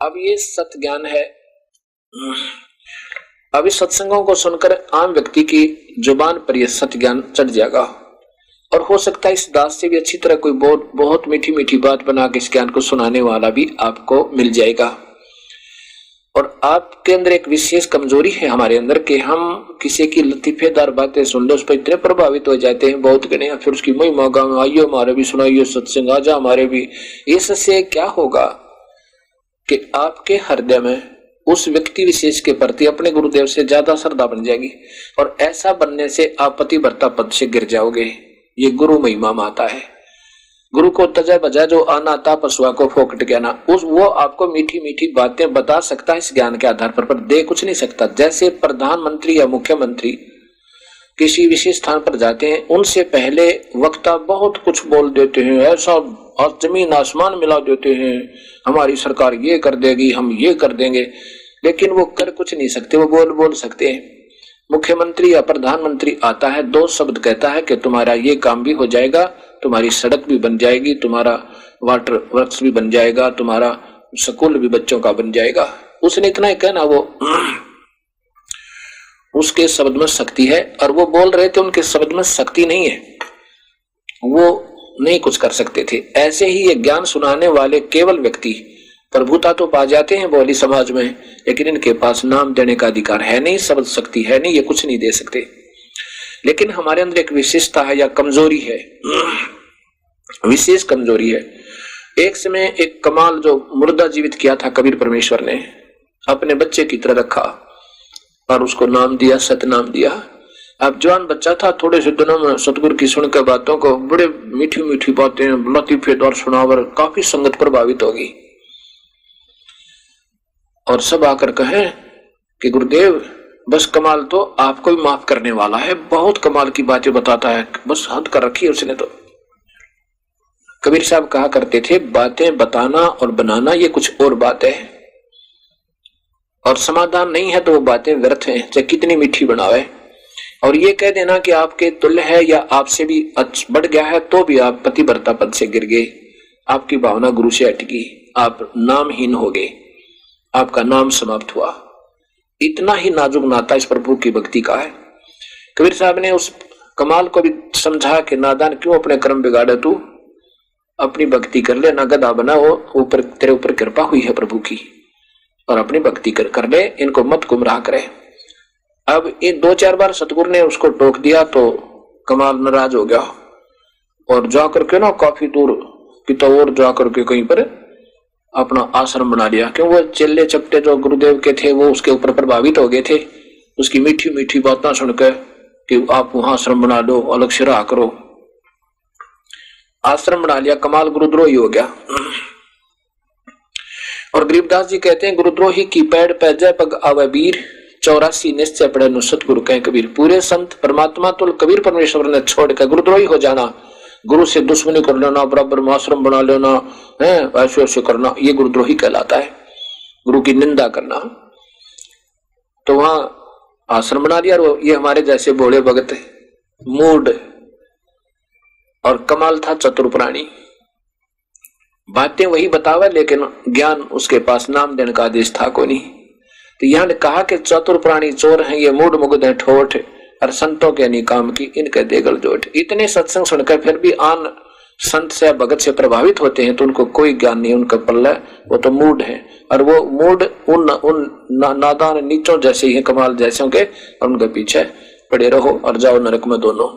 अब ये सत्य ज्ञान है। अब इस सत्संगों को सुनकर आम व्यक्ति की जुबान पर यह सत्य ज्ञान चढ़ जाएगा और हो सकता है इस दास से भी अच्छी तरह कोई बहुत मीठी मीठी बात बना के इस ज्ञान को सुनाने वाला भी आपको मिल जाएगा। और आपके अंदर एक विशेष कमजोरी है हमारे अंदर कि हम किसी की लतीफेदार बातें सुन लो उस पर इतने प्रभावित हो जाते हैं बहुत गणे, फिर उसकी महिमा गाँव आइयो हमारे भी सुनाइयो सत्संग आजा हमारे भी। इससे क्या होगा कि आपके हृदय में उस व्यक्ति विशेष के प्रति अपने गुरुदेव से ज्यादा श्रद्धा बन जाएगी और ऐसा बनने से आप पतिव्रता पद से गिर जाओगे। ये गुरु महिमा माता है। गुरु को तजा बजा जो अनाता पशुआ को फोकट ज्ञाना, वो आपको मीठी मीठी बातें बता सकता है इस ज्ञान के आधार पर दे कुछ नहीं सकता। जैसे प्रधानमंत्री या मुख्यमंत्री किसी विशेष स्थान पर जाते हैं, उनसे पहले वक्ता बहुत कुछ बोल देते हैं, ऐसा जमीन आसमान मिला देते हैं, हमारी सरकार ये कर देगी, हम ये कर देंगे, लेकिन वो कर कुछ नहीं सकते, वो बोल सकते हैं। मुख्यमंत्री या प्रधानमंत्री आता है, 2 शब्द कहता है कि तुम्हारा ये काम भी हो जाएगा, तुम्हारी सड़क भी बन जाएगी, तुम्हारा वाटर वर्क्स भी बन जाएगा, तुम्हारा स्कूल भी बच्चों का बन जाएगा। उसने इतना ही कहना, वो उसके शब्द में शक्ति है और वो बोल रहे थे उनके शब्द में शक्ति नहीं है, वो नहीं कुछ कर सकते थे। ऐसे ही ये ज्ञान सुनाने वाले केवल व्यक्ति प्रभुता तो पा जाते हैं बोली समाज में, लेकिन इनके पास नाम देने का अधिकार है नहीं, शब्द शक्ति है नहीं, ये कुछ नहीं दे सकते। लेकिन हमारे अंदर एक विशेषता है या कमजोरी है, विशेष कमजोरी है। एक समय एक कमाल जो मुर्दा जीवित किया था कबीर परमेश्वर ने, अपने बच्चे की तरह रखा और उसको नाम दिया, सतनाम दिया। अब जवान बच्चा था, थोड़े से दिनों में सतगुरु की सुनकर बातों को बड़े मीठी मीठी बातें लतीफेदार सुनावर काफी संगत प्रभावित होगी और सब आकर कहे कि गुरुदेव बस कमाल तो आपको भी माफ करने वाला है, बहुत कमाल की बातें बताता है, बस हद कर रखी है उसने तो। कबीर साहब कहा करते थे, बातें बताना और बनाना ये कुछ और बात है और समाधान नहीं है तो वो बातें व्यर्थ हैं, चाहे कितनी मीठी बनावे। और ये कह देना कि आपके तुल्य है या आपसे भी बढ़ गया है तो भी आप पतिव्रता पद से गिर गए, आपकी भावना गुरु से अटकी, आप नामहीन हो गए, आपका नाम समाप्त हुआ। इतना ही नाजुक नाता इस प्रभु की भक्ति का है। कबीर साहब ने उस कमाल को भी समझा कि नादान क्यों अपने कर्म बिगाड़े, तू अपनी भक्ति कर ले, ना गधा बना हो, ऊपर तेरे ऊपर कृपा हुई है प्रभु की और अपनी भक्ति कर ले, इनको मत गुमराह करे। अब ये 2-4 बार सतगुरु ने उसको टोक दिया तो कमाल नाराज हो गया और जाकर के ना काफी दूर की तो और जाकर के कहीं पर अपना आश्रम बना लिया, क्यों वो चेले चपटे जो गुरुदेव के थे वो उसके ऊपर प्रभावित हो गए थे, उसकी मीठी मीठी बातें सुनकर कि आप वहां आश्रम बना लो, अलग से रहा करो। आश्रम बना लिया, कमाल गुरुद्रोही हो गया। और गरीबदास जी कहते हैं, गुरुद्रोही की पैड़ पे जय पग आवे वीर, 84 निश्चय पड़े नु सतगुरु कहे कबीर। पूरे संत परमात्मा तो कबीर परमेश्वर ने छोड़कर गुरुद्रोही हो जाना, गुरु से दुश्मनी कर लेना, बराबर में आश्रम बना लेना है, ऐसे ऐसे करना, ये गुरुद्रोही कहलाता है, गुरु की निंदा करना। तो वहां आश्रम बना लिया और ये हमारे जैसे भोले भगत मूड और कमाल था चतुर प्राणी, बातें वही बतावे लेकिन ज्ञान उसके पास नाम देने का आदेश था कोई नहीं। तो यहाँ कहा कि चतुर प्राणी चोर हैं, ये मूड मुग्ध है ठोठ और संतों के निकाम की इनके देगल जोट। इतने सत्संग सुनकर फिर भी आन संत से भगत से प्रभावित होते हैं तो उनको कोई ज्ञान नहीं, उनका पल्ला वो तो मूड है और वो मूड उन नादान नीचों जैसे ही कमाल जैसे के और उनके पीछे पड़े रहो और जाओ नरक में दोनों।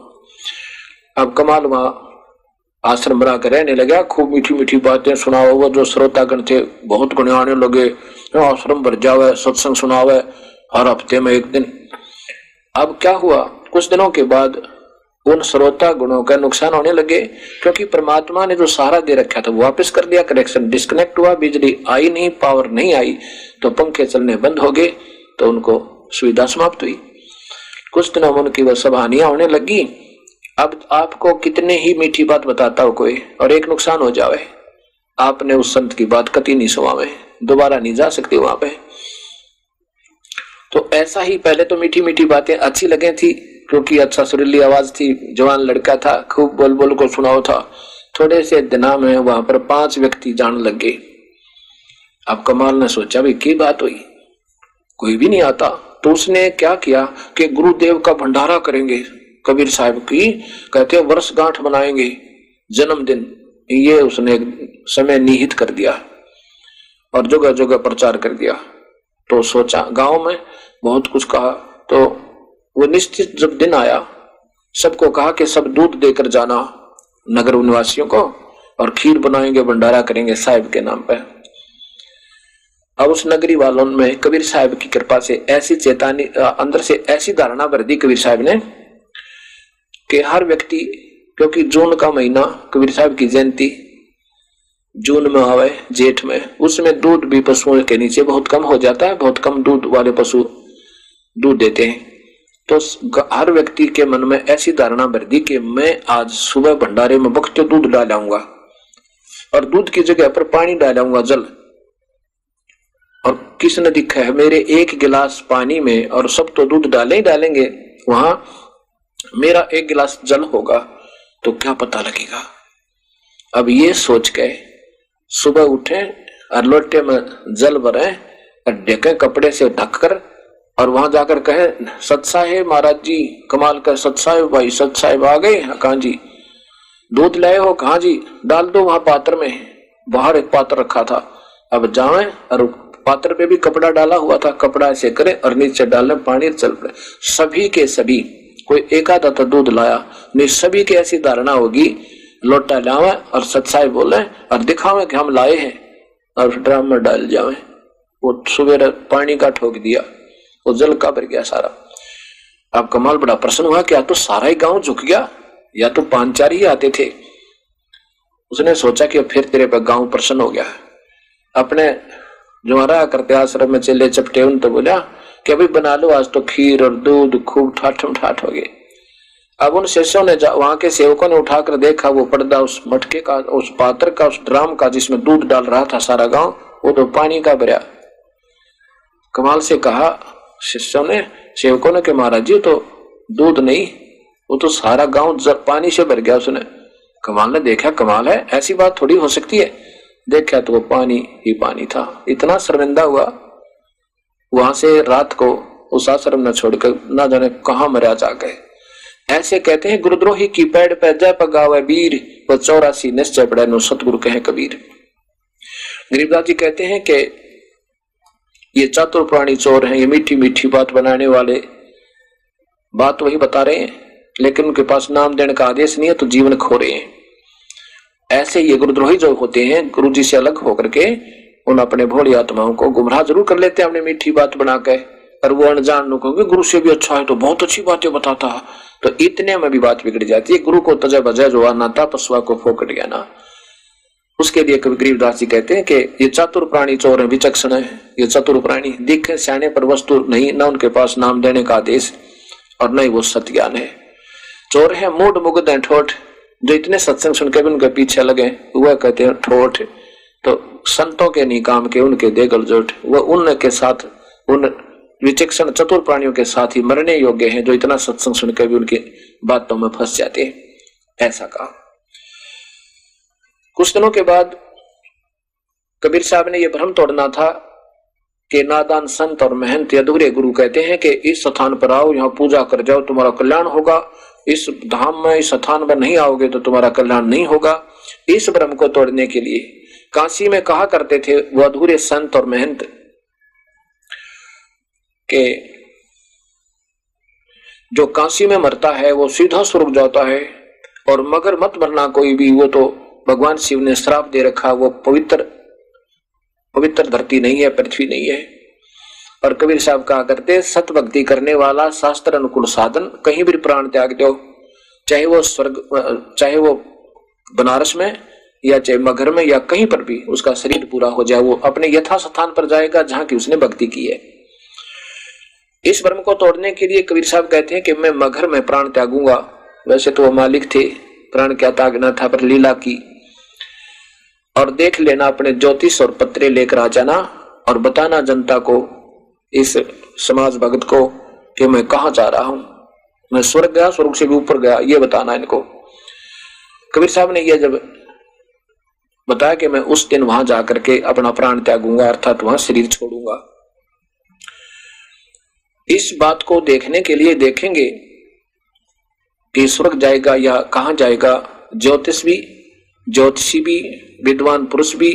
अब कमाल वहां आश्रम बना कर रहने लगा, खूब मीठी मीठी बातें सुनाओ, वो जो श्रोतागण थे बहुत गुण आने लगे, आश्रम भर जावे, सत्संग सुनावे हर हफ्ते में एक दिन। अब क्या हुआ, कुछ दिनों के बाद उन श्रोता गुणों का नुकसान होने लगे, क्योंकि परमात्मा ने जो सहारा दे रखा था वो वापस कर दिया, कनेक्शन डिस्कनेक्ट हुआ, बिजली आई नहीं, पावर नहीं आई, तो पंखे चलने बंद हो गए, तो उनको सुविधा समाप्त हुई। कुछ दिनों में उनकी वह सब हानियां होने लगी। अब आपको कितने ही मीठी बात बताता हो कोई और एक नुकसान हो जावे, आपने उस संत की बात कति नहीं सुनावे, दोबारा नहीं जा सकते वहां पे। तो ऐसा ही पहले तो मीठी मीठी बातें अच्छी लगे थी क्योंकि अच्छा सुरीली आवाज थी, जवान लड़का था, खूब बोल बोल को सुनाओ था। थोड़े से दिनों में वहां पर 5 व्यक्ति जान लग गए अब कमाल ने सोचा भाई की बात हुई, कोई भी नहीं आता। तो उसने क्या किया कि गुरुदेव का भंडारा करेंगे कबीर साहब की, कहते हैं वर्षगांठ बनाएंगे, जन्मदिन, ये उसने समय निहित कर दिया और जगह जगह प्रचार कर दिया। तो सोचा, गांव में बहुत कुछ कहा, तो वो निश्चित जब दिन आया सबको कहा कि सब दूध देकर जाना नगर निवासियों को, और खीर बनाएंगे, भंडारा करेंगे साहिब के नाम पे। अब उस नगरी वालों में कबीर साहब की कृपा से ऐसी चेतावनी, अंदर से ऐसी धारणा भर दी कबीर साहब ने कि हर व्यक्ति, क्योंकि जून का महीना कबीर साहब की जयंती जून में आवे, जेठ में, उसमें दूध भी पशुओं के नीचे बहुत कम हो जाता है, बहुत कम दूध वाले पशु दूध देते हैं। तो हर व्यक्ति के मन में ऐसी धारणा भर दी कि मैं आज सुबह भंडारे में बख्तो दूध डालाऊंगा और दूध की जगह पर पानी डालाऊंगा, जल। और किसने दिखा है मेरे एक गिलास पानी में, और सब तो दूध डाले ही डालेंगे, वहां मेरा एक गिलास जल होगा तो क्या पता लगेगा। अब ये सोच के सुबह उठे और लोटे में जल भरे और ढके कपड़े से ढककर, और वहां जाकर कहे सतसाहेब महाराज जी, कमाल का सतसाहेब भाई, सतसाहेब आ गए? कहां जी? दूध लाए हो? कहां जी? डाल दो वहां पात्र में, बाहर एक पात्र रखा था। अब जाए और पात्र पे भी कपड़ा डाला हुआ था, कपड़ा ऐसे करे और नीचे डालने पानी चल पड़े। सभी के सभी, कोई एक आधा तो दूध लाया नहीं, सभी की ऐसी धारणा होगी लोटा लावे और सतसाहेब बोले और दिखावे कि हम लाए हैं, और ड्राम में डाल जावे। वो सुबह पानी का ठोक दिया, वो जल का भर गया सारा। अब कमाल बड़ा प्रसन्न हुआ कि या तो सारा ही गांव झुक गया या तो 5-4 ही आते थे। उसने सोचा कि फिर तेरे पे गांव प्रसन्न हो गया। अपने जो हमारा करते आश्रम में चले चपटे, उन तो बोला कि अभी बना लो, आज तो खीर और दूध खूब ठाठम ठाठ हो गए। अब उन शिष्यों ने, वहां के सेवकों ने उठाकर देखा वो पर्दा उस मटके का, उस पात्र का, उस ड्राम का जिसमें दूध डाल रहा था सारा गांव, वो तो पानी का भरा। कमाल से कहा शिष्यों ने, सेवकों ने कि महाराज जी तो दूध नहीं, वो तो सारा गांव पानी से भर गया। उसने, कमाल ने देखा, कमाल है, ऐसी बात थोड़ी हो सकती है। देखा तो वो पानी ही पानी था। इतना शर्मिंदा हुआ, वहां से रात को उस आश्रम न छोड़कर ना जाने कहां मरा जा गए। ऐसे कहते हैं गुरुद्रोही की पैड़ पे जय पगावे वीर, वो 84 निश्चय पड़े नो सतगुरु कहे कबीर। गरीबदास जी कहते हैं कि ये चातुर प्राणी चोर हैं, ये मीठी मीठी बात बनाने वाले बात वही बता रहे हैं, लेकिन उनके पास नाम देने का आदेश नहीं है तो जीवन खो रहे हैं। ऐसे ये गुरुद्रोही जो होते हैं, गुरु जी से अलग होकर के उन अपने भोली आत्माओं को गुमराह जरूर कर लेते हैं अपनी मीठी बात बना के, और वो अनजान लोगों को गुरु से भी अच्छा है तो बहुत अच्छी बातें बताता है, तो इतने में भी बात बिगड़ जाती है। गुरु को तजय बजय जो आना पशुआ को फोकट गया ना। उसके लिए कवि गरीबदास जी कहते हैं कि ये चातुर प्राणी चोर है, विचक्षण है। ये चतुर प्राणी दिखे सियाने पर वस्तु नहीं, न उनके पास नाम देने का आदेश और न ही वो सत्य ज्ञान है। चोर है मूड मुग्ध है ठोठ, जो इतने सत्संग सुन के भी उनके पीछे लगे वह कहते हैं ठोठ। तो संतों के नहीं काम के उनके देगल जोट, वह उनके साथ, उन विचक्षण चतुर प्राणियों के साथ ही मरने योग्य हैं जो इतना सत्संग सुन के भी उनकी बातों में फंस जाते हैं। ऐसा कहा। कुछ दिनों के बाद कबीर साहब ने यह भ्रम तोड़ना था कि नादान संत और महंत अधूरे गुरु कहते हैं कि इस स्थान पर आओ, यहाँ पूजा कर जाओ, तुम्हारा कल्याण होगा। इस धाम में, इस स्थान पर नहीं आओगे तो तुम्हारा कल्याण नहीं होगा। इस भ्रम को तोड़ने के लिए काशी में कहा करते थे वो अधूरे संत और महंत के जो काशी में मरता है वो सीधा स्वर्ग जाता है, और मगर मत मरना कोई भी, वो तो भगवान शिव ने श्राप दे रखा, वो पवित्र धरती नहीं है, पृथ्वी नहीं है। और कबीर साहब कहा करते सत भक्ति करने वाला शास्त्र अनुकूल साधन कहीं भी प्राण त्याग दो, चाहे वो स्वर्ग, चाहे वो बनारस में या चाहे मगर में या कहीं पर भी उसका शरीर पूरा हो जाए, वो अपने यथा स्थान पर जाएगा जहां की उसने भक्ति की है। इस भ्रम को तोड़ने के लिए कबीर साहब कहते हैं कि मैं मगर में प्राण त्यागूंगा। वैसे तो वो मालिक थे, प्राण क्या त्यागना था, पर लीला की। और देख लेना, अपने ज्योतिष और पत्रे लेकर आ जाना और बताना जनता को, इस समाज भगत को, कि मैं कहां जा रहा हूं, मैं स्वर्ग गया, स्वर्ग से भी ऊपर गया, ये बताना इनको। कबीर साहब ने यह जब बताया कि मैं उस दिन वहां जाकर के अपना प्राण त्यागूंगा, अर्थात वहां शरीर छोड़ूंगा। इस बात को देखने के लिए देखेंगे कि स्वर्ग जाएगा या कहां जाएगा। ज्योतिषी भी, विद्वान पुरुष भी,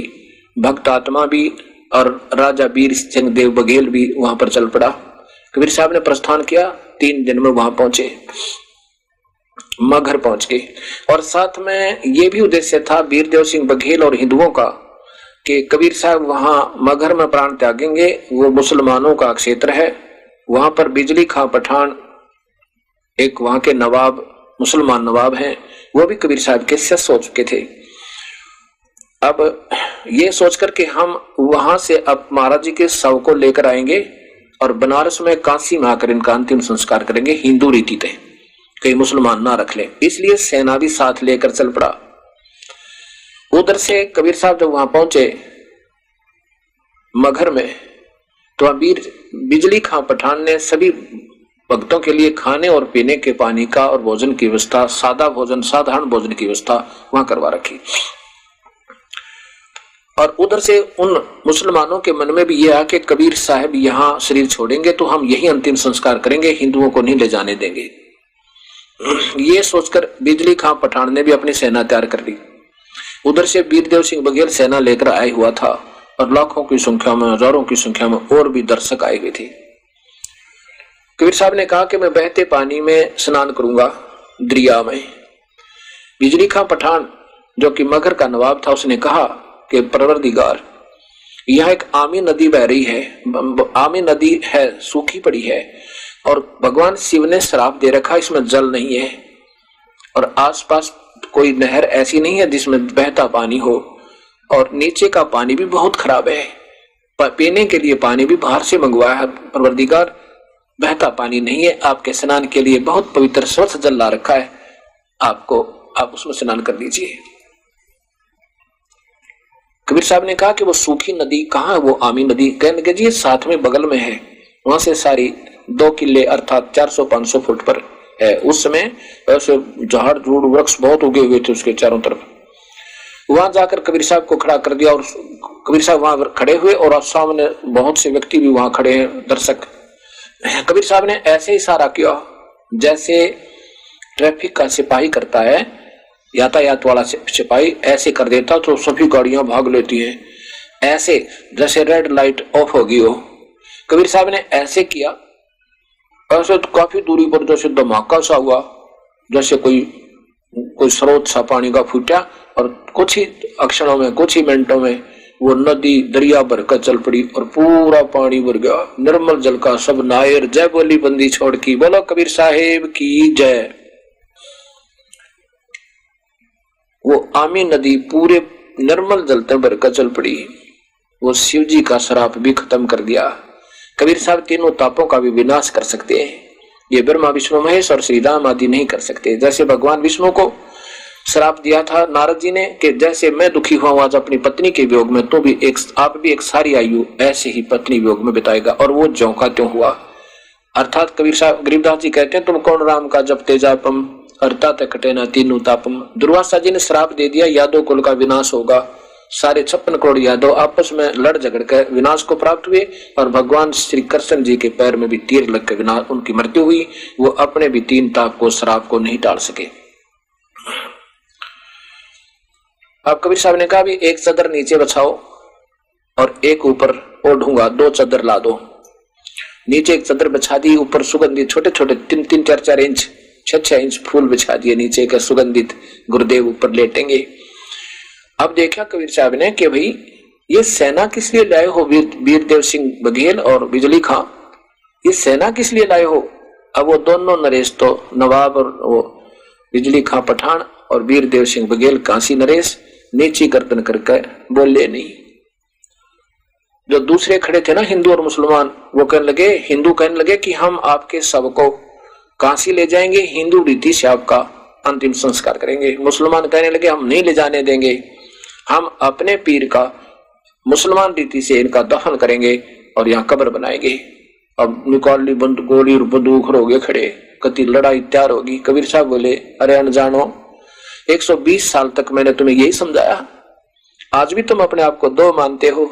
भक्त आत्मा भी और राजा वीर सिंह देव बघेल भी वहां पर चल पड़ा। कबीर साहब ने प्रस्थान किया, 3 दिन में वहां पहुंचे, मगहर पहुंच गए। और साथ में यह भी उद्देश्य था वीरदेव सिंह बघेल और हिंदुओं का कि कबीर साहब वहां मगहर में प्राण त्यागेंगे। वो मुसलमानों का क्षेत्र है, वहां पर बिजली खां पठान एक वहां के नवाब, मुसलमान नवाब हैं, वो भी कबीर साहब के शिष्य हो चुके थे। अब ये सोच करके हम वहां से अब महाराज जी के शव को लेकर आएंगे और बनारस में काशी में आकर इनका अंतिम संस्कार करेंगे हिंदू रीति थे, कहीं मुसलमान ना रख ले। इसलिए सेना भी साथ लेकर चल पड़ा। उधर से कबीर साहब जब वहां पहुंचे मगहर में, तो वीर बिजली खां पठान ने सभी भक्तों के लिए खाने और पीने के पानी का और भोजन की व्यवस्था, साधारण भोजन की व्यवस्था वहां करवा रखी। और उधर से उन मुसलमानों के मन में भी यह आया कि कबीर साहब यहाँ शरीर छोड़ेंगे तो हम यही अंतिम संस्कार करेंगे, हिंदुओं को नहीं ले जाने देंगे। ये सोचकर बिजली खां पठान ने भी अपनी सेना तैयार कर ली। उधर से वीरदेव सिंह बघेल सेना लेकर आए हुआ था और लाखों की संख्या में, हजारों की संख्या में और भी दर्शक आए हुए थे। कबीर साहब ने कहा कि मैं बहते पानी में स्नान करूंगा, दरिया में। बिजली खां पठान जो कि मगहर का नवाब था, उसने कहा कि परवरदिगार, यह एक आमी नदी बह रही है, आमी नदी है, सूखी पड़ी है और भगवान शिव ने श्राप दे रखा, इसमें जल नहीं है और आसपास कोई नहर ऐसी नहीं है जिसमें बहता पानी हो और नीचे का पानी भी बहुत खराब है, पीने के लिए पानी भी बाहर से मंगवाया है। परवरदिगार, बहता पानी नहीं है, आपके स्नान के लिए बहुत पवित्र स्वच्छ जल ला रखा है, आप उसमें स्नान कर लीजिए। कबीर साहब ने कहा कि वो सूखी नदी कहाँ है, वो आमी नदी? कहने लगे जी साथ में बगल में है, वहां से सारी 2 किले अर्थात 400-500 फुट पर है। उस समय ऐसे झाड़ झूड़ वृक्ष बहुत उगे हुए थे उसके चारों तरफ। वहां जाकर कबीर साहब को खड़ा कर दिया और कबीर साहब वहां खड़े हुए और सामने बहुत से व्यक्ति भी वहां खड़े हैं, दर्शक। कबीर साहब ने ऐसे इशारा किया जैसे ट्रैफिक का सिपाही करता है, यातायात वाला सिपाही ऐसे कर देता तो सभी गाड़ियां भाग लेती हैं, ऐसे जैसे रेड लाइट ऑफ होगी हो। कबीर साहब ने ऐसे किया, ऐसे तो काफी दूरी पर जैसे धमाका सा हुआ, जैसे कोई स्रोत सा पानी का फूटा और कुछ ही अक्षरों में, कुछ ही मिनटों में वो नदी दरिया भरकर चल पड़ी और पूरा पानी भर गया, निर्मल जल का सब नायर। जय बोली बंदी छोड़ की, बोलो कबीर साहेब की जय। वो आमी नदी पूरे निर्मल जल तक भरकर चल पड़ी। वो शिव जी का श्राप भी खत्म कर दिया। कबीर साहब तीनों तापों का भी विनाश कर सकते हैं, ये ब्रह्मा विष्णु महेश और श्री राम आदि नहीं कर सकते। जैसे भगवान विष्णु को श्राप दिया था नारद जी ने कि जैसे मैं दुखी हुआ आज अपनी पत्नी के वियोग में, तो भी आप भी एक सारी आयु ऐसे ही पत्नी वियोग में बिताएगा, और वो ज्यों का त्यों हुआ। अर्थात कबीर साहब गरीबदास जी कहते हैं, तुम कौन राम का जपते जापम, हरता तक कटे ना तीनों तापम। दुर्वासा जी ने श्राप दे दिया, यादव कुल का विनाश होगा। सारे 56 करोड़ यादव आपस में लड़ झगड़ कर विनाश को प्राप्त हुए और भगवान श्री कृष्ण जी के पैर में भी तीर लग कर विनाश, उनकी मृत्यु हुई। वो अपने भी 3 ताप को, श्राप को नहीं टाल सके। अब कबीर साहब ने कहा भी एक चादर नीचे बछाओ और एक ऊपर ओढ़ूंगा, 2 चादर ला दो। नीचे एक चादर बिछा दी, ऊपर सुगंधित छोटे छोटे 3-3, 4-4 इंच, 6-6 इंच फूल बिछा दिए नीचे का सुगंधित। गुरुदेव ऊपर लेटेंगे। अब देखा कबीर साहब ने कि भाई ये सेना किस लिए लाए हो, वीरदेव सिंह बघेल और बिजली खां, ये सेना किस लिए लाए हो? अब वो दोनों नरेश, तो नवाब और वो बिजली खां पठान और वीरदेव सिंह बघेल काशी नरेश, नीची गर्दन करके बोले नहीं। जो दूसरे खड़े थे ना हिंदू और मुसलमान, वो कहने लगे, हिंदू कहने लगे कि हम आपके शव को काशी ले जाएंगे, हिंदू रीति से आपका अंतिम संस्कार करेंगे। मुसलमान कहने लगे हम नहीं ले जाने देंगे, हम अपने पीर का मुसलमान रीति से इनका दफन करेंगे और यहाँ कब्र बनाएंगे। अब निकाली गोली और बंदूक हो गए खड़े, कति लड़ाई तैयार होगी। कबीर साहब बोले, अरे अनजानो, 120 साल तक मैंने तुम्हें यही समझाया, आज भी तुम अपने आप को दो मानते हो।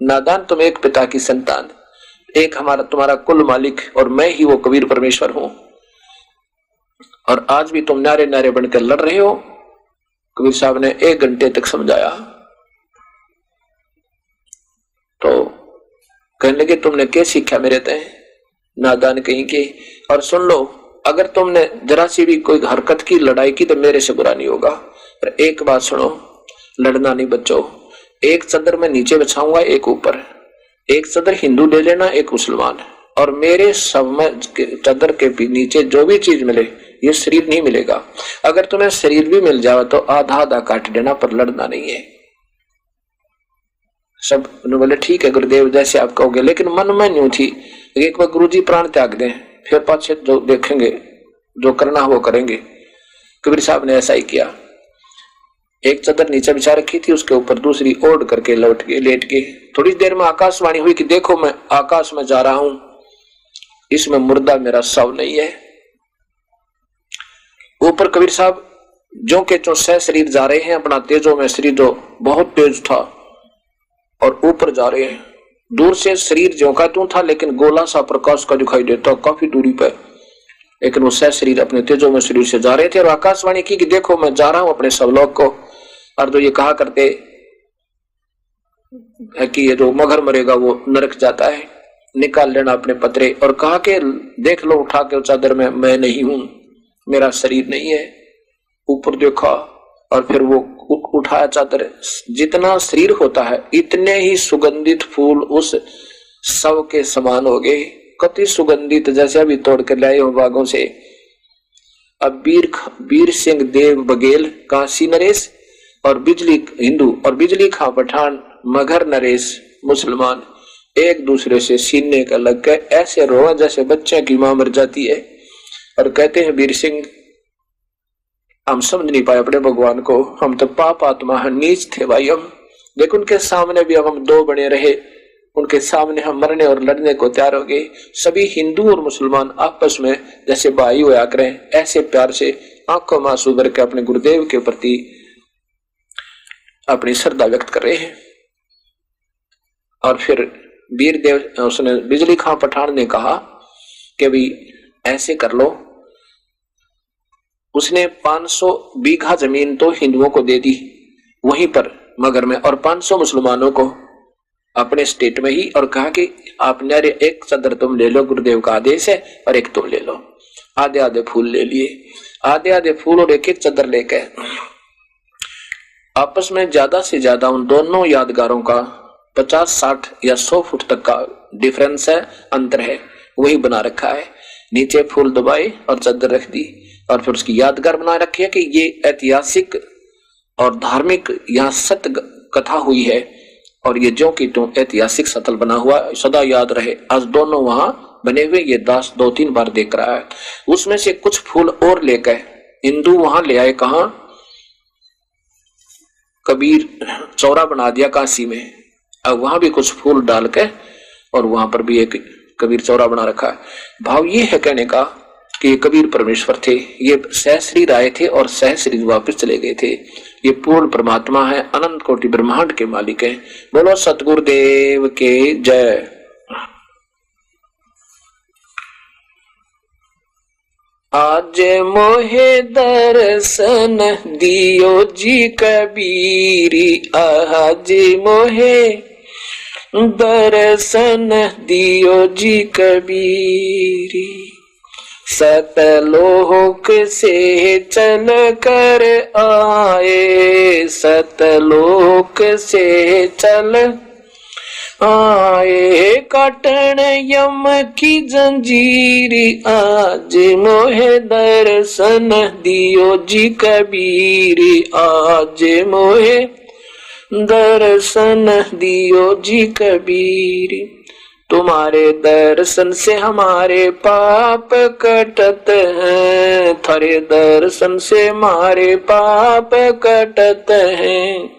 नादान तुम एक पिता की संतान, एक हमारा तुम्हारा कुल मालिक और मैं ही वो कबीर परमेश्वर हूं। और आज भी तुम नारे नारे बनकर लड़ रहे हो। कबीर साहब ने 1 घंटे तक समझाया तो कहने लगे तुमने क्या सीखा मेरे तय, नादान कहीं के। और सुन लो, अगर तुमने जरा सी भी कोई हरकत की, लड़ाई की, तो मेरे से बुरा नहीं होगा। पर एक बात सुनो, लड़ना नहीं बच्चों। एक चदर में नीचे बिछाऊंगा, एक ऊपर। एक चदर हिंदू ले लेना, एक मुसलमान। और मेरे सब में चदर के नीचे जो भी चीज मिले, ये शरीर नहीं मिलेगा। अगर तुम्हें शरीर भी मिल जाए तो आधा आधा काट देना, पर लड़ना नहीं है। सब बोले ठीक है गुरुदेव जैसे आप कहोगे। लेकिन मन में न्यू थी, एक बार गुरु जी प्राण त्याग दें, फिर पाछे जो देखेंगे, जो करना वो करेंगे। कबीर साहब ने ऐसा ही किया। एक चदर नीचे बिछा रखी थी, उसके ऊपर दूसरी ओढ़ करके लेट के थोड़ी देर में आकाशवाणी हुई कि देखो मैं आकाश में जा रहा हूं, इसमें मुर्दा मेरा शव नहीं है। ऊपर कबीर साहब जो के चो सह शरीर जा रहे हैं, अपना तेजों में शरीर जो बहुत तेज था, और ऊपर जा रहे हैं। दूर से शरीर ज्यों का त्यों था, लेकिन गोला सा प्रकाश का दिखाई देता काफी दूरी पर। लेकिन वो सह शरीर अपने तेजों में शरीर से जा रहे थे। और आकाशवाणी की कि देखो मैं जा रहा हूं अपने सबलोक को। और तो ये कहा करते है कि ये जो मगर मरेगा वो नरक जाता है, निकाल लेना अपने पतरे। और कहा कि देख लो उठा के चादर में, मैं नहीं हूं, मेरा शरीर नहीं है। ऊपर देखा और फिर वो उठाया चादर। जितना शरीर होता है इतने ही सुगंधित फूल उस शव के समान हो गए, कति सुगंधित, जैसे अभी तोड़ कर लाए हो बागों से। अब वीर सिंह देव बघेल काशी नरेश और बिजली हिंदू और बिजली खां पठान मगर नरेश मुसलमान एक दूसरे से सीने का लग गए, ऐसे रोआ जैसे बच्चे की मां मर जाती है। और कहते हैं वीर सिंह, हम समझ नहीं पाए अपने भगवान को, हम तो पाप आत्मा नीच थे भाई हम। लेकिन उनके सामने भी अब हम दो बने रहे, उनके सामने हम मरने और लड़ने को तैयार हो गए। सभी हिंदू और मुसलमान आपस में जैसे भाई होया करें, ऐसे प्यार से आंखों में आंसू भर के अपने गुरुदेव के प्रति अपनी श्रद्धा व्यक्त कर रहे हैं। और फिर वीर देव उसने बिजली खां पठान ने कहा कि भी ऐसे कर लो। उसने 500 बीघा जमीन तो हिंदुओं को दे दी वहीं पर मगर में, और 500 मुसलमानों को अपने स्टेट में ही। और कहा कि आपने एक चदर तुम ले लो, गुरुदेव का आदेश है, और एक तुम ले लो। आधे आधे फूल ले लिए, आधे आधे फूल और एक एक चदर लेके आपस में ज्यादा से ज्यादा उन दोनों यादगारों का 50, 60 या 100 फुट तक का डिफरेंस है, अंतर है, वही बना रखा है। नीचे फूल दबाए और चदर रख दी, और फिर उसकी यादगार बना रखी है कि ये ऐतिहासिक और धार्मिक यहाँ सत्य कथा हुई है, और ये जो कि तुम ऐतिहासिक सतल बना हुआ सदा याद रहे। आज दोनों वहां बने हुए ये दास 2-3 बार देख रहा है। उसमें से कुछ फूल और लेकर हिंदू वहां ले आए, कहा कबीर चौरा बना दिया काशी में। अब वहां भी कुछ फूल डाल के और वहां पर भी एक कबीर चौरा बना रखा है। भाव ये है कहने का कि ये कबीर परमेश्वर थे, ये सहस्री आए थे और सहस्री वापस चले गए थे। ये पूर्ण परमात्मा है, अनंत कोटि ब्रह्मांड के मालिक हैं। बोलो सतगुरुदेव के जय। आज मोहे दर्शन दियो जी कबीरी, आज मोहे दर्शन दियो जी कबीरी। सतलोक से चल कर आए, सतलोक से चल आए, काटन यम की जंजीरी, आज मोहे दर्शन दियो जी कबीरी, आज मोहे दर्शन दियो जी कबीरी। तुम्हारे दर्शन से हमारे पाप कटत हैं, थारे दर्शन से हमारे पाप कटत हैं।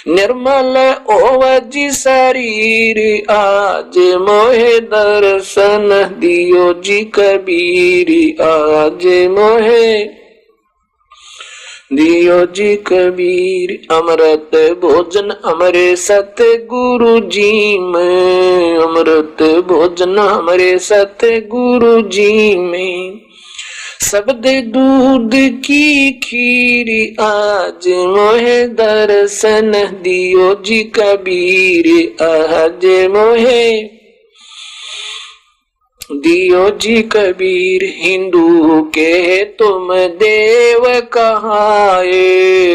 निर्मल ओवजी शरीर, आज मोहे दर्शन दियो जी कबीरी, आज मोहे दियो जी कबीर। अमृत भोजन हमारे सतगुरु जी में, अमृत भोजन हमारे सतगुरु जी में। शब्द दूध की खीर आज मोहे दर्शन दियो जी कबीर, आज मोहे दियो जी कबीर। हिंदू के तुम देव कहाए,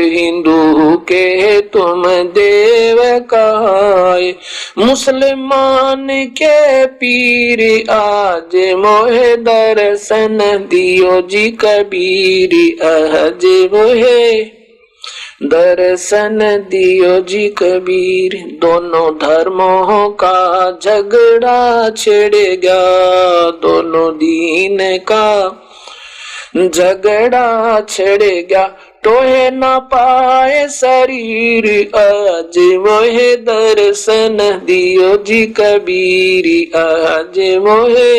हिंदू के तुम देव कहाए। मुसलमान के पीर आज मोहे दर्शन दियो जी कबीर, आज मोहे दर्शन दियो जी कबीर। दोनों धर्मों का झगड़ा छिड़ गया, दोनों दीन का झगड़ा छिड़ गया। टोहे ना पाए शरीर आज मोहे दर्शन दियो जी कबीर, आज मोहे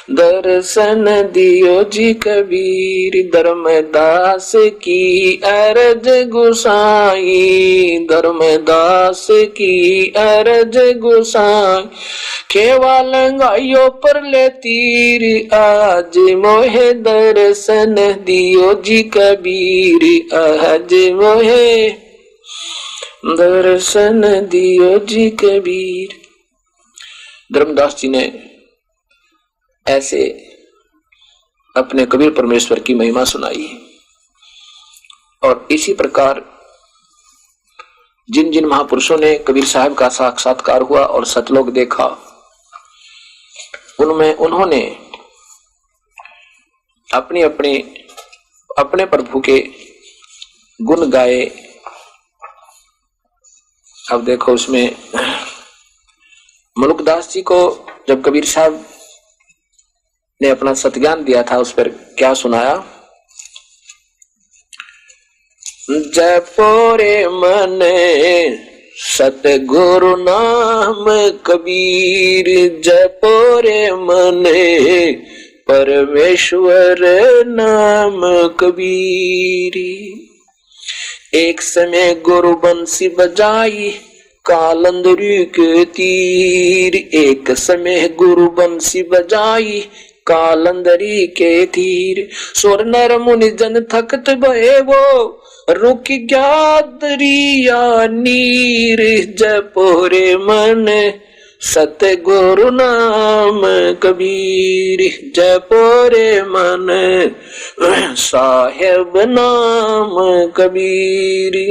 दर्शन दियो जी कबीर। धर्मदास की अरज गुसाई, धर्मदास की अरज गुसाई। खेवा लंगाइयो पर ले तीर आज मोहे दर्शन दियो जी कबीर, आज मोहे दर्शन दियो जी कबीर। धर्मदास जी ने ऐसे अपने कबीर परमेश्वर की महिमा सुनाई। और इसी प्रकार जिन जिन महापुरुषों ने कबीर साहब का साक्षात्कार हुआ और सतलोक देखा, उनमें उन्होंने अपने प्रभु के गुण गाए। अब देखो उसमें मलुकदास जी को जब कबीर साहब ने अपना सतज्ञान दिया था, उस पर क्या सुनाया। जपो रे मन सतगुरु नाम कबीर, जपो रे मन परमेश्वर नाम कबीर। एक समय गुरु बंसी बजाई कालंदरी के तीर, एक समय गुरु बंसी बजाई कालंदरी के तीर। सुर नर मुनि जन थकत भये वो, रुक गया दरिया नीर। जपो रे मन सतगुरु नाम कबीर, जपो रे मन साहेब नाम कबीर।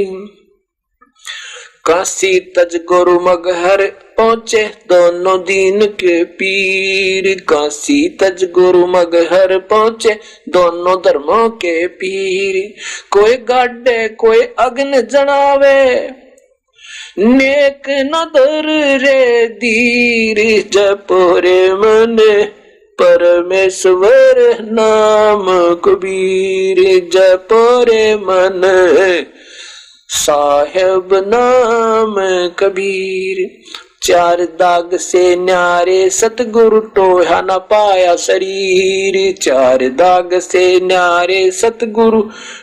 काशी तज गुरु मगहर पहुंचे दोनों दीन के पीर, काशी तज गुरु मगहर पहुंचे दोनों धर्मों के पीर। कोई गाडे कोई अग्न जनावे, नेक नदर रे धीर। जपो रे मन परमेश्वर नाम कबीर, जपो रे मन साहेब नाम कबीर। चार दाग से न्यारे सतगुरु टोहा न पाया शरीर, चार दाग से न्यारे सतगुरु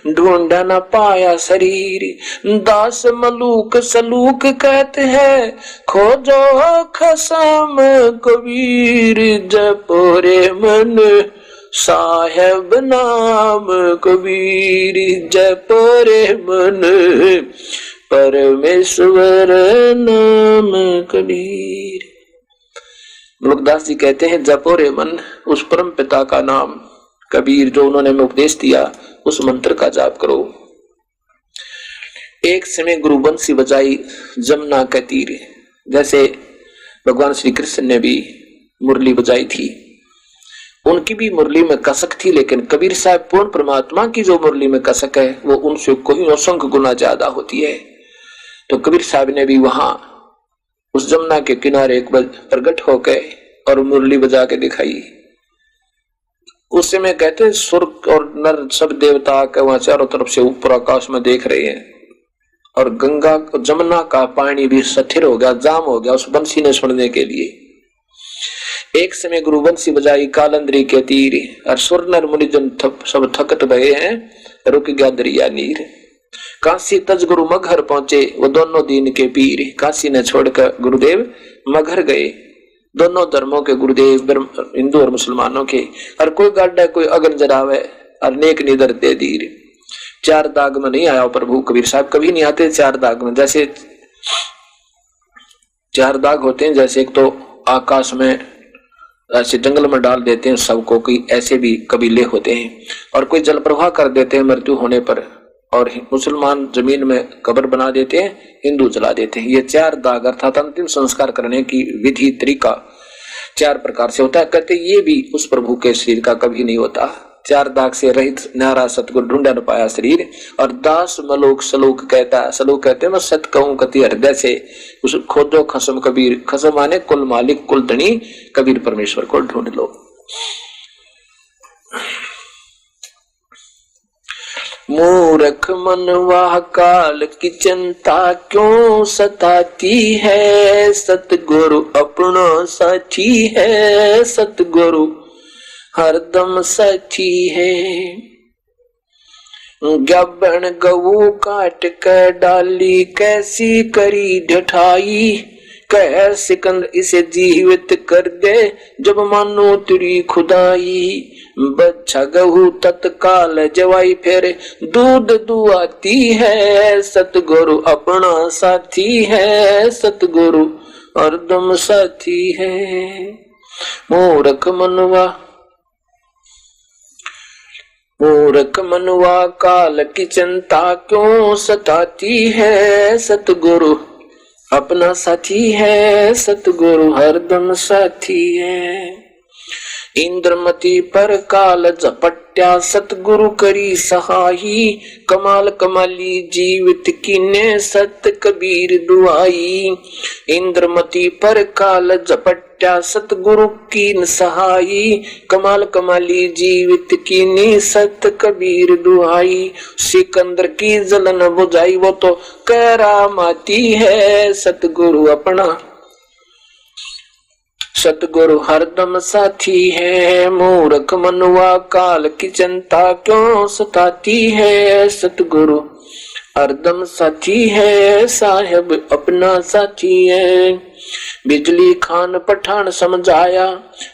ढूंढा न पाया शरीर। दास मलूक सलूक कहते हैं खोजो खसम कबीर। जपो रे मन साहेब नाम कबीर, जपो रे मन परमेश्वर नाम कबीर। मलुकदास जी कहते हैं जपो रे मन उस परम पिता का नाम कबीर जो उन्होंने हमें उपदेश दिया, उस मंत्र का जाप करो। एक समय गुरु बंसी बजाई जमुना के तीर, जैसे भगवान श्री कृष्ण ने भी मुरली बजाई थी, उनकी भी मुरली में कसक थी, लेकिन कबीर साहब पूर्ण परमात्मा की जो मुरली में कसक है वो उनसे कोई असंख्य गुना ज्यादा होती है। तो कबीर साहब ने भी वहां उस जमुना के किनारे एक बार प्रकट हो गए और मुरली बजा के दिखाई। उस समय कहते हैं स्वर्ग और नर सब देवता के वहां चारों तरफ से ऊपर आकाश में देख रहे हैं, और गंगा जमुना का पानी भी स्थिर हो गया, जाम हो गया उस बंसी ने सुनने के लिए। एक समय गुरु बंसी बजाई कालंदरी के तीर, और सुर नर मुनिजन सब थकत भये हैं, रुक गया दरिया नीर। काशी तज गुरु मगहर पहुंचे, वो दोनों दीन के पीर। काशी ने छोड़कर गुरुदेव मगहर गए। दोनों धर्मों के गुरुदेव, हिंदू और मुसलमानों के। और कोई गाड्डा कोई अगन जरावे और नेक निदर दे दीर। चार दाग में नहीं आया प्रभु कबीर साहब, कभी नहीं आते चार दाग में। जैसे चार दाग होते हैं, जैसे एक तो आकाश में ऐसे जंगल में डाल देते हैं सबको, कोई ऐसे भी कबीले होते हैं। और कोई जल प्रवाह कर देते हैं मृत्यु होने पर। और मुसलमान जमीन में कब्र बना देते हैं, हिंदू जला देते हैं। ये चार दाग अर्थात अंतिम संस्कार करने की विधि तरीका चार प्रकार से होता है। कहते ये भी उस प्रभु के शरीर का कभी नहीं होता। चार दाग से रहित न्यारा सतगुरु ढूंढा न पाया शरीर। और दास मलोक सलोक कहता है, सलोक कहते हैं मैं सत कहूं कति हृदय से। उस खोदो खसम कबीर, खसम माने कुल मालिक कुल धनी, कबीर परमेश्वर को ढूंढ लो। मूर्ख मनवा काल की चिंता क्यों सताती है, सतगुरु अपना साथी है, सतगुरु हरदम साथी है। गबन गऊ काट कर डाली कैसी करी ढठाई, कह सिकंद इसे जीवित कर दे जब मानो तेरी खुदाई। बच्चा गहू तत्काल जवाई फिर दूध दुआती है, सतगुरु अपना साथी है, सतगुरु हरदम साथी है। मूर्ख मनवा काल की चिंता क्यों सताती है, सतगुरु अपना साथी है, सतगुरु हरदम साथी है। इंद्रमती पर काल झपट्या सतगुरु करी सहाई, कमाल कमाली जीवित कीने सत कबीर दुआई। इंद्रमती पर काल झपट्या सतगुरु की सहाई, कमाल कमाली जीवित कीनी सत कबीर दुआई। सिकंदर की जलन बुझाई वो तो करामाती है, सतगुरु अपना सतगुरु हरदम साथी है। मूर्ख मनवा काल की चिंता क्यों सताती है, सतगुरु हरदम साथी है, साहेब अपना साथी है। बिजली खान पठान समझाया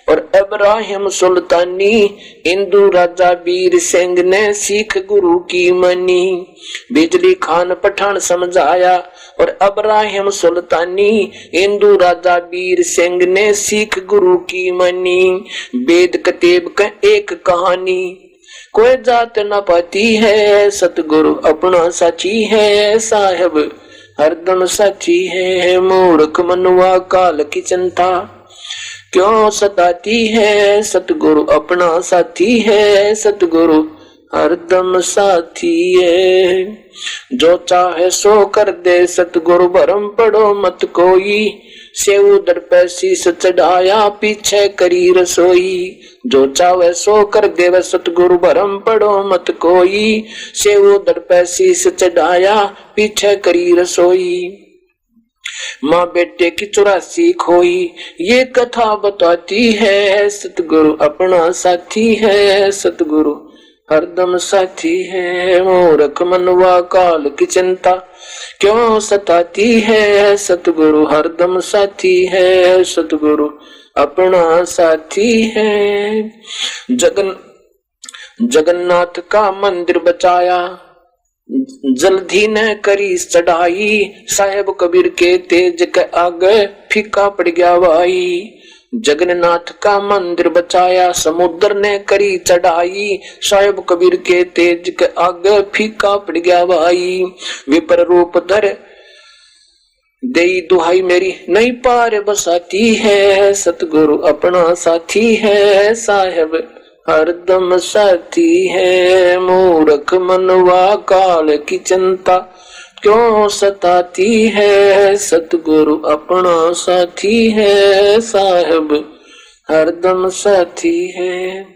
और इब्राहिम सुल्तानी, हिंदू राजा वीर सिंह ने सीख गुरु की मनी। बिजली खान पठान समझाया और इब्राहिम सुल्तानी, हिंदू राजा वीर सिंह ने सीख गुरु की मनी। वेद कतेब का एक कहानी कोई जात न पाती है, सतगुरु अपना साथी है, साहेब हरदम साथी है। मूर्ख मनवा काल की चिंता क्यों सताती है, सतगुरु अपना साथी है, सतगुरु हरदम साथी है। जो चाहे सो कर दे सतगुरु भरम पड़ो मत कोई, सेव दर पे शीस चढ़ाया पीछे करी रसोई। जो चाहे सो कर दे सतगुरु भरम पड़ो मत कोई, सेव दर पे शीस चढ़ाया पीछे करी रसोई। माँ बेटे की 84 खोई ये कथा बताती है, सतगुरु अपना साथी है, सतगुरु हरदम साथी है। मूर्ख मनवा काल की चिंता क्यों सताती है, सतगुरु हरदम साथी है, सतगुरु अपना साथी है। जगन्नाथ का मंदिर बचाया जल्दी न करी चढ़ाई, साहेब कबीर के तेज के आगे फीका पड़ गया भाई। जगन्नाथ का मंदिर बचाया समुद्र ने करी चढ़ाई, साहेब कबीर के तेज के आगे फीका पड़ गया भाई। विपर रूप धर देई दुहाई मेरी नहीं पार बसाती है, सतगुरु अपना साथी है, साहेब हरदम साथी है। मूर्ख मनवा काल की चिंता क्यों सताती है, सतगुरु अपना साथी है, साहेब हरदम साथी है।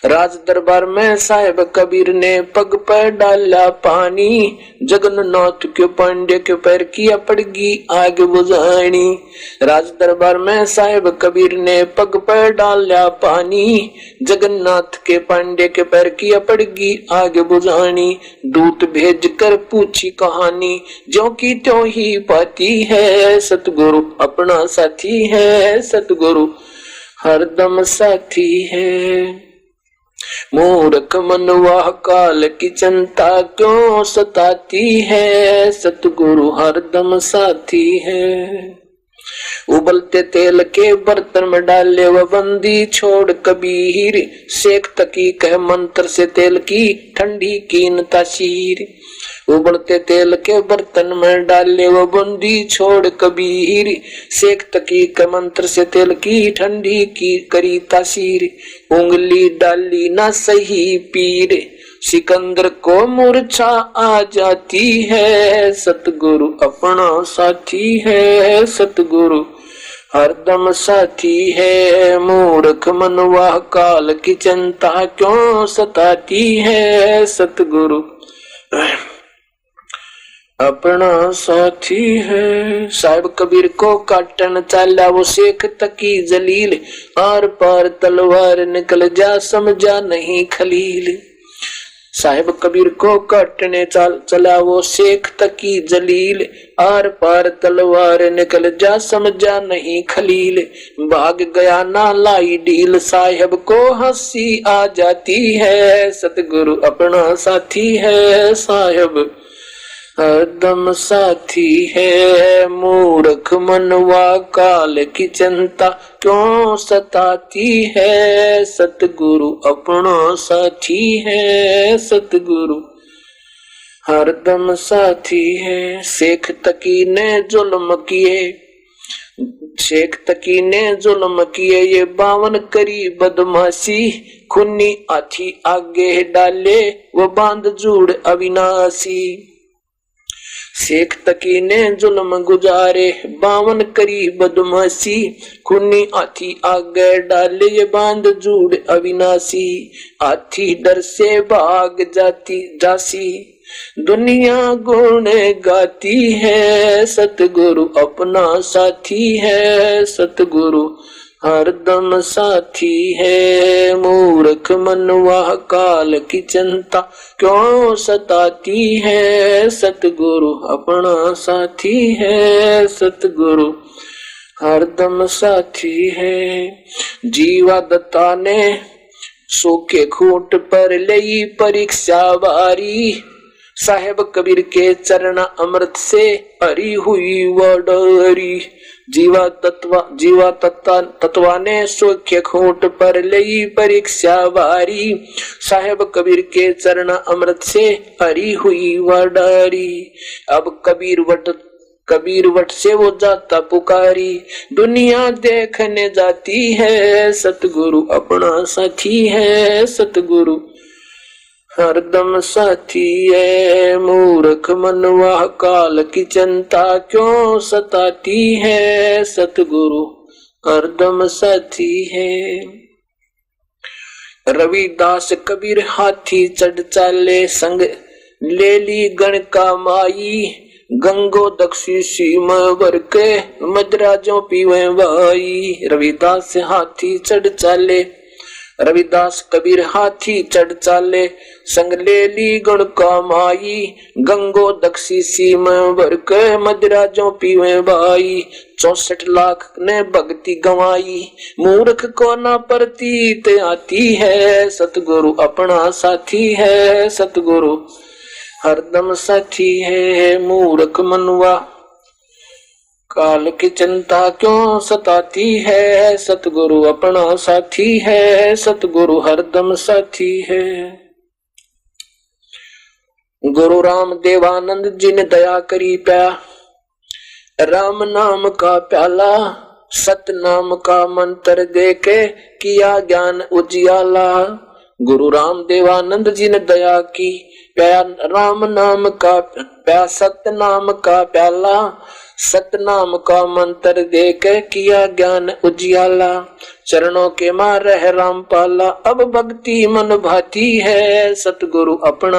राज दरबार में साहेब कबीर ने पग पर डाला पानी, जगन्नाथ के पांडे के पैर किया पड़गी आग बुझानी। राज दरबार में साहेब कबीर ने पग पर डाला पानी, जगन्नाथ के पांडे के पैर किया पड़गी आग बुझानी। दूत भेज कर पूछी कहानी, ज्यों की त्यों ही पाती है, सतगुरु अपना साथी है, सतगुरु हरदम साथी है। मूर्ख मनुआ काल की चिंता क्यों सताती है, सतगुरु हरदम साथी है। उबलते तेल के बर्तन में डाले वह बंदी छोड़ कबीर, शेख तकी कह मंत्र से तेल की ठंडी कीन तासीर। उबलते तेल के बर्तन में डाले वो बूंदी छोड़ कबीर, शेख तकी के मंत्र से तेल की ठंडी की करी तासीर। उंगली डाली ना सही पीर, सिकंदर को मूर्छा आ जाती है, सतगुरु अपना साथी है, सतगुरु हरदम साथी है। मूर्ख मनुआ काल की चिंता क्यों सताती है, सतगुरु अपना साथी है। साहिब कबीर को काटन चाला वो शेख तकी जलील, आर पार तलवार निकल जा समझा नहीं खलील। साहिब कबीर को काटने चला वो शेख तकी जलील, आर पार तलवार निकल जा समझा नहीं खलील। भाग गया ना लाई डील, साहिब को हंसी आ जाती है, सतगुरु अपना साथी है, साहिब हरदम साथी है। मूर्ख मनवा काल की चिंता क्यों सताती है, सतगुरु अपना साथी है, सतगुरु हरदम साथी है। शेख तकी ने जुल्म किए, शेख तकी ने जुल्म किए ये 52 करी बदमाशी, खूनी हाथी आगे डाले वो बांध जूड़ अविनाशी। शेख तकी ने जुल्म गुजारे 52 करी बदमाशी, खूनी हाथी आगे डाले ये बांध जूड़ अविनाशी। हाथी डर से भाग जासी, दुनिया गुण गाती है, सतगुरु अपना साथी है, सतगुरु हरदम साथी है। मूर्ख मनवा काल की चिंता क्यों सताती है, सतगुरु अपना साथी है, सतगुरु हरदम साथी है। जीवा दत्ता ने सूखे खूंट पर लई परीक्षा वारी, साहेब कबीर के चरण अमृत से हरी हुई वडरी। जीवा तत्वा ने सूखे खूंट पर लई परीक्षा वारी, साहेब कबीर के चरण अमृत से हरी हुई वडरी। अब कबीर वट से वो जाता पुकारी, दुनिया देखने जाती है, सतगुरु अपना साथी है, सतगुरु हरदम साथी है। मूर्ख मनवा काल की चिंता क्यों सताती है, सतगुरु हरदम साथी है। रविदास कबीर हाथी चढ़ चाले, संग ले ली गण का माई, गंगो दक्षी सीम वर के मदराजों पीवे भाई। रविदास हाथी चढ़ चाले, रविदास कबीर हाथी चढ़ चाले, संग ले ली गुण का माई, गंगो दक्षी सीम भर के मदराजों पीवे भाई। 64 लाख ने भक्ति गंवाई, मूर्ख को ना प्रतीत आती है, सतगुरु अपना साथी है, सतगुरु हरदम साथी है। मूर्ख मनवा काल की चिंता क्यों सताती है, सतगुरु अपना साथी है, सतगुरु हरदम साथी है। गुरु राम देवानंद जी ने दया करी प्या, राम नाम का प्याला, सत नाम का मंत्र दे के किया ज्ञान उजियाला। गुरु राम देवानंद जी ने दया की, प्या राम नाम का प्या सत्य नाम का प्याला, सतनाम का मंत्र दे के किया ज्ञान उजियाला, चरणों के मार रह राम पाला, अब भक्ति मन भाती है, सतगुरु अपना